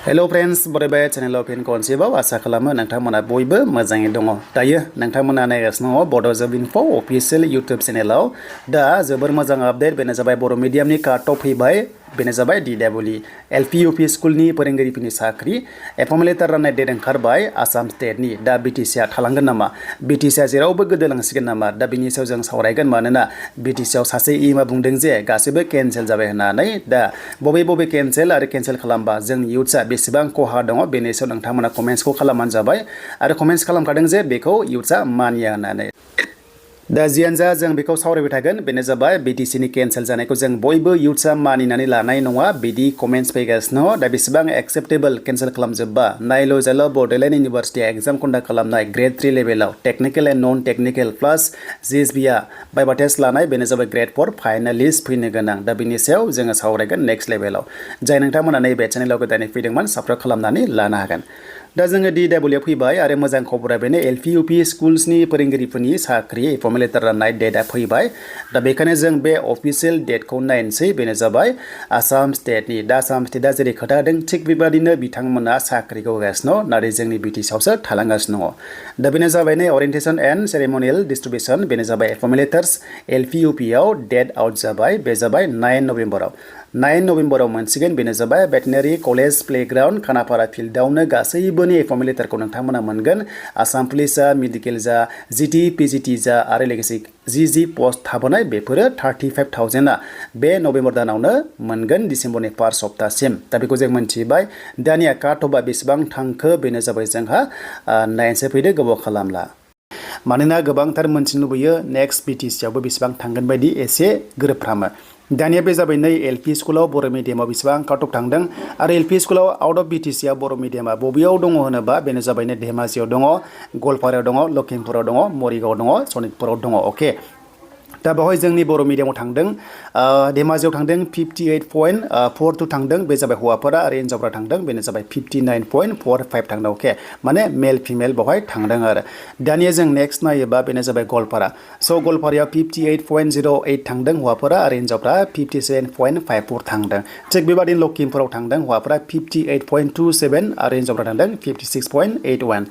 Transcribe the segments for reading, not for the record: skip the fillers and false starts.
hello friends बरायबाय चैनेलाव फिन खनसेबाव आसा खालामो नोंथांमोना बयबो मोजाङै दङ दायो नोंथांमोना नायगासिनो दङ बड' जब इनफो अफिशियल यूट्यूब चैनेलाव दा जोबोर मोजां आपडेट बेनो जाबाय बर' मिडियामनि काट अफ फैबाय बेनो जाबाय DEE LP UP स्कुलनि फोरोंगिरिफोरनि साख्रि एपइन्टमेन्ट लेटार राननाय डेट ओंखारबाय आसाम स्टेटनि दा BTC आ थालांगोन नामा BTC आ जेरावबो गोदोलांसिगोन नामा दा बिनि सायाव जों सावरायगोन मानोना BTC आव सासे इमा बुंदों जे गासैबो केन्सेल जाबाय होननानै दा बबे केन्सेल आरो केन्सेल खालामबा जोंनि इयुथ्सआ बेसेबां खहा दङ बेनि सायाव नोंथांमोना कमेन्ट्सखौ खालामबानो जाबाय आरो कमेन्ट्स खालामखादों जे बेखौ इयुथ्सआ मानिया होननानै दा जियानो जा जों बेखौ सावरायबाय थागोन बेनो जाबाय BTC नि केन्सेल जानायखौ जों बयबो इयुथ्सआ मानिनानै लानाय नङा बिदि कमेन्ट्स फैगासिनो दा बेसेबां एक्सेप्टेबल केन्सेल खालामजोबबा नायल' जाल' बड'लेण्ड इउनिभार्सिटिया एग्जाम कन्डाक्ट खालामनाय ग्रेड 3 लेभेलाव technical and non technical plus GSB आ बाइबा टेस्ट लानाय बेनो जाबाय ग्रेड 4 फाइनालिस्ट फैनो गोनां दा बिनि सायाव जोङो सावरायगोन नेक्स्ट लेभेलाव जाय नोंथांमोना नैबे चेनेलाव गोदानै फैदोंमोन साबस्क्राइब खालामनानै लानो हागोन दा जोङो DEE फैबाय आरो मोजां खबरा बेनो LP UP स्कुल्सनि फोरोंगिरिफोरनि साख्रि एपइन्टमेन्ट लेटार राननाय डेटआ फैबाय दा बेखायनो जों बे अफिशियेल डेटखौ नायनोसै बेनो जाबाय आसाम स्टेटनि दा आसाम स्टेटआ जेरै खोथा होदों थिग बेबादिनो बिथांमोना साख्रिखौ होगासिनो नाथाय जोंनि BTC आवसो थालांगासिनो दङ दा बेनो जाबाय नै ओरिएन्टेसन एन्ड सेरेमनियेल डिस्ट्रिबिउसन बेनो जाबाय एपइन्टमेन्ट लेटार्स LP UP आव डेट आउट जाबाय बे जाबाय 9 नभेम्बराव 9 नभेम्बराव मोनसिगोन बेनो जाबाय भेटेनारि कलेज प्लेग्राउन्ड खानापारा फिल्डआवनो गासैबोनि एपइन्टमेन्ट लेटारखौ नोंथांमोना मोनगोन आसाम पुलिस जा मेडिकेल जा GT PGT जा आरो लोगोसे GG पोस्ट थाबोनाय बेफोरो 35,000 आ बे नभेम्बर दानावनो मोनगोन डिसेम्बरनि फार्स्ट सप्ताहसिम दा बेखौ जों मोनथिबाय दानिया काट अफआ बेसेबां थांखो बेनो जाबाय जोंहा नायनोसो फैदो गोबाव खालामला मानोना गोबांथार मोनथिनो लुबैयो नेक्स्ट BTC आवबो बेसेबां थांगोन बायदि एसे गोरोबफ्रामो दानिया बे जाबाय नै LP स्कुलाव बर' मिडियामाव बेसेबां काट अफ थांदों आरो LP स्कुलाव आउट अफ BTC आव बर' मिडियामा बबेयाव दङ होनोबा बेनो जाबाय नै धेमाजियाव दङ गवालपारायाव दङ लखिमपुराव दङ मरिगावआव दङ सनितपुराव दङ अके दा बेवहाय जोंनि बर' मिडियामाव थांदों धेमाजियाव थांदों 58.42 थांदों बे जाबाय हौवाफोरा आरो हिन्जावफोरा थांदों बेनो जाबाय 59.45 थांदों अके माने मेल फिमेल बेवहाय थांदों आरो दानिया जों नेक्स्ट नायोबा बेनो जाबाय गवालपारा स' गवालपारायाव 58.08 थांदों हौवाफोरा आरो हिन्जावफ्रा 57.54 थांदों थिग बेबादिनो लखिमपुराव थांदों हौवाफोरा 58.27 आरो हिन्जावफ्रा थांदों 56.81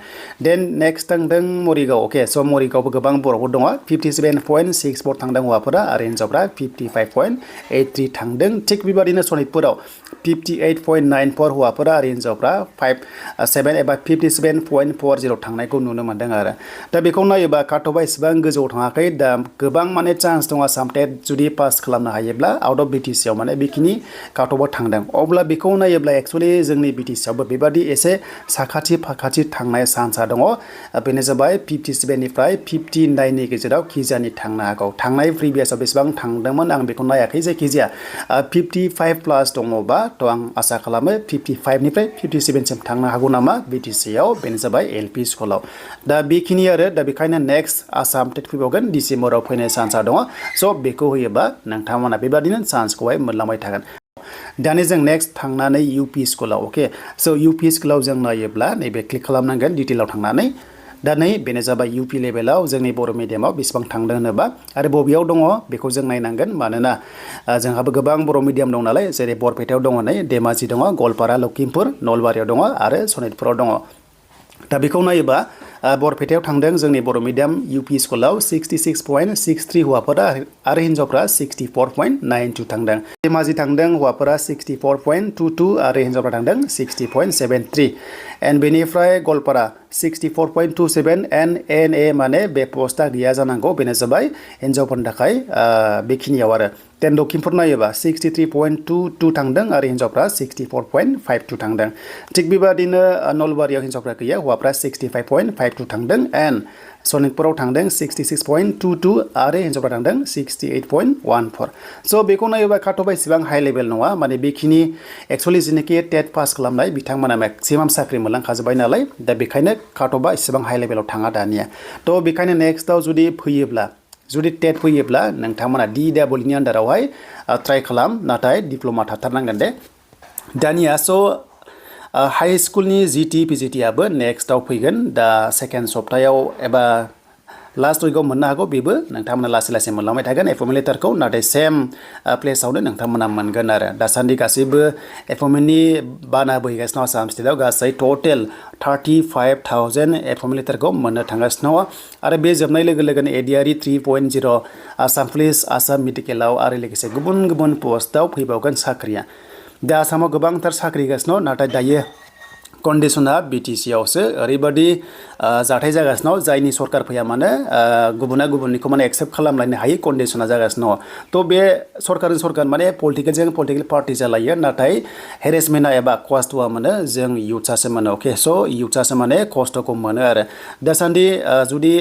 देन नेक्स्ट थांदों मरिगाव अके स' मरिगावबो गोबां बर'फोर दङ 57.64 थांदों हौवाफोरा आरो हिन्जावफ्रा 55.83 थांदों थिग बेबादिनो सनितपुराव 58.94 हौवाफोरा आरो हिन्जावफ्रा 57 एबा 57.40 थांनायखौ नुनो मोन्दों आरो दा बेखौ नायोबा काट अफआ एसेबां गोजौआव थाङाखै दा गोबां माने चान्स दङ आसाम टेट जुदि पास खालामनो हायोब्ला आउट अफ BTC आव माने बेखिनि काट अफआव थांदों अब्ला बेखौ नायोब्ला एक्सुवेलि जोंनि BTC आवबो बेबादि एसे साखाथि फाखाथि थांनाय चान्सआ दङ बेनो जाबाय 57 निफ्राय 59 नि गेजेराव खिजानि थांनो हागौ थांनाय प्रिभियासआव बेसेबां थांदोंमोन आं बेखौ नायाखै जायखिजाया 55 प्लास दङबा थ' आं आसा खालामो 55 निफ्राय 57 सिम थांनो हागौ नामा BTC आव बेनो जाबाय LP स्कुलाव दा बेखिनि आरो दा बेखायनो नेक्स्ट आसाम टेट फैबावगोन डिसेम्बराव फैनाय चान्सआ दङ स' बेखौ होयोबा नोंथांमोना बेबादिनो चान्सखौहाय मोनलांबाय थागोन दानि जों नेक्स्ट थांनानै UP स्कुलाव अके स' UP स्कुलाव जों नायोब्ला नैबे क्लिक खालामनांगोन डिटेलाव थांनानै दा नै बेनो जाबाय UP लेभेलाव जोंनि बर' मिडियामाव बेसेबां थांदों होनोबा आरो बबेयाव दङ बेखौ जों नायनांगोन मानोना जोंहाबो गोबां बर' मिडियाम दं नालाय जेरै बरपेटायाव दङ नै धेमाजि दङ गवालपारा लखिमपुर नलबारियाव दङ आरो सनितपुराव दङ दा बेखौ नायोबा बरपेटायाव थांदों जोंनि बर' मिडियाम UP स्कुलाव 66.63 हौवाफोरा आरो हिन्जावफ्रा 64.92 थांदों धेमाजि थांदों हौवाफोरा 64.22 आरो हिन्जावफ्रा थांदों 60.73 एन्ड बेनिफ्राय गवालपारा 64.27 एन्ड NA माने बे पस्टआ गैया जानांगौ बेनो जाबाय हिन्जावफोरनि थाखाय बेखिनियाव आरो देन लखिमपुर नायोबा 63.22 थांदों आरो हिन्जावफ्रा 64.52 थांदों थिग बेबादिनो नलबारियाव हिन्जावफ्रा गैया हौवाफ्रा 65.52 थांदों एन्ड सनितपुराव थांदों 66.22 आरो हिन्जावफ्रा थांदों 68.14 स' बेखौ नायोबा काट अफआ एसेबां हाइ लेभेल नङा माने बेखिनि एक्सुवेलि जेनाखि टेट पास खालामनाय बिथांमोना मेक्सिमाम साख्रि मोनलांखाजोब्बाय नालाय दा बेखायनो काट अफआ एसेबां हाइ लेभेलाव थाङा दानिया थ' बेखायनो नेक्स्टआव जुदि फैयोब्ला जुदि टेट फैयोब्ला नोंथांमोना DEE नि आन्दारावहाय ट्राइ खालाम नाथाय डिप्ल'मा थाथारनांगोन दे दानिया स' हाई स्कुलनि GT PGT आबो नेक्स्टआव फैगोन दा सेकेन्ड सप्तायाव एबा लास्ट उइकआव मोननो हागौ बेबो नोंथांमोना लासै लासै मोनलांबाय थागोन एपइन्टमेन्ट लेटारखौ नाथाय सेम प्लेसावनो नोंथांमोना मोनगोन आरो दासान्दि गासैबो एपइन्टमेन्टनि बाना बोहैगासिनो आसाम स्टेटआव गासै टटेल 35,000 एपइन्टमेन्ट लेटारखौ मोननो थांगासिनो दङ आरो बे जोबनाय लोगो लोगोनो एडिआरइ 3.0 आसाम पुलिस आसाम मेडिकेलाव आरो लोगोसे गुबुन गुबुन पस्टआव फैबावगोन साख्रिया दा आसामाव गोबांथार साख्रि गासिनो नाथाय दायो कन्डिशना BTC आवसो ओरैबायदि जाथाय जागासिनो जायनि सरकार फैया मानो गुबुना गुबुननिखौ माने एक्सेप्ट खालामलायनो हायै कन्डिशना जागासिनो थ' बे सरकारजों सरकार माने पलिटिकेल पार्टि जालायो नाथाय हेरेसमेन्टआ एबा खस्थ'आ मोनो जों इयुथ्सआसो मोनो अके स' इयुथ्सआसो माने खस्थ'खौ मोनो आरो दासान्दि जुदि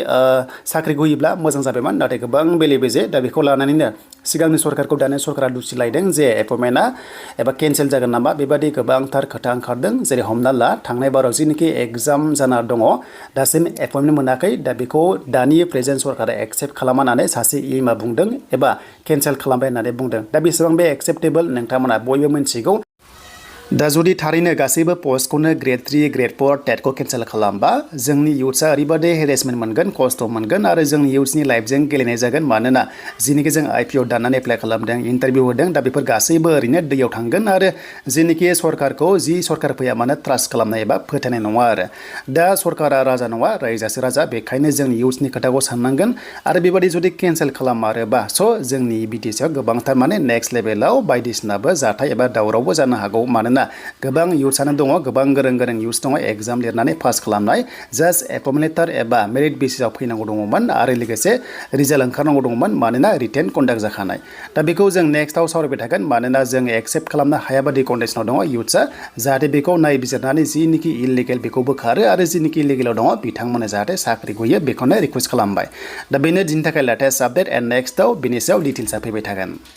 साख्रिखौ होयोब्ला मोजां जाबायमोन नाथाय गोबां बेले बेजे दा बेखौ लानानैनो सिगांनि सरकारखौ दानि सरकारा दुसिलायदों जे एपइन्टमेन्टआ एबा केन्सेल जागोन नामा बेबादि गोबांथार खोथा ओंखारदों जेरै हमना ला थांनाय बाराव जिनोखि एग्जाम जाना दङ दासिम एपइन्टमेन्ट मोनाखै दा बेखौ दानि प्रेजेन्ट सरकारा एक्सेप्ट खालामनानै सासे इएमआ बुंदों एबा केन्सेल खालामबाय होननानै बुंदों दा बेसेबां बे एक्सेप्टेबल नोंथांमोना बयबो मिन्थिगौ दा जुदि थारैनो गासैबो पस्टखौनो ग्रेड 3 ग्रेड 4 टेटखौ केन्सेल खालामबा जोंनि इयुथ्सआ ओरैबादि हेरेसमेन्ट मोनगोन खस्थ' मोनगोन आरो जोंनि इयुथ्सनि लाइफजों गेलेनाय जागोन मानोना जिनिखि जों IPO दाननानै एप्लाइ खालामदों इन्टारभिउ होदों दा बेफोर गासैबो ओरैनो दैयाव थांगोन आरो जिनिखि सरकारखौ जि सरकार फैया मानो ट्रास्ट खालामनाय एबा फोथायनाय नङा आरो दा सरकारा राजा नङा रायजासो राजा बेखायनो जोंनि इयुथ्सनि खोथाखौ साननांगोन आरो बेबादि जुदि केन्सेल खालामारोबा स' जोंनि BTC आव गोबांथार माने नेक्स्ट लेभेलाव बायदिसिनाबो जाथाय एबा दावरावबो जानो हागौ मानोना गोबां इयुथ्सआनो दङ गोबां गोरों गोरों इयुथ्स दङ एग्जाम लिरनानै पास खालामनाय जास्ट एपइन्टमेन्ट लेटार एबा मेरिट बेसिसआव फैनांगौ दङमोन आरो लोगोसे रिजाल्ट ओंखारनांगौ दङमोन मानोना रिटेन कन्डाक्ट जाखानाय दा बेखौ जों नेक्स्टआव सावरायबाय थागोन मानोना जों एक्सेप्ट खालामनो हायाबादि कन्डिशनाव दङ इयुथ्सआ जाहाथे बेखौ नायबिजिरनानै जिनिखि इलिगेल बेखौ बोखारो आरो जिनिखि लिगेलाव दङ बिथांमोना जाहाथे साख्रि होयो बेखौनो रिक्वेस्ट खालामबाय दा बेनो दिनैनि थाखाय लेटेस्ट आपडेट एन्ड नेक्स्टआव बिनि सायाव डिटेल्सआ फैबाय थागोन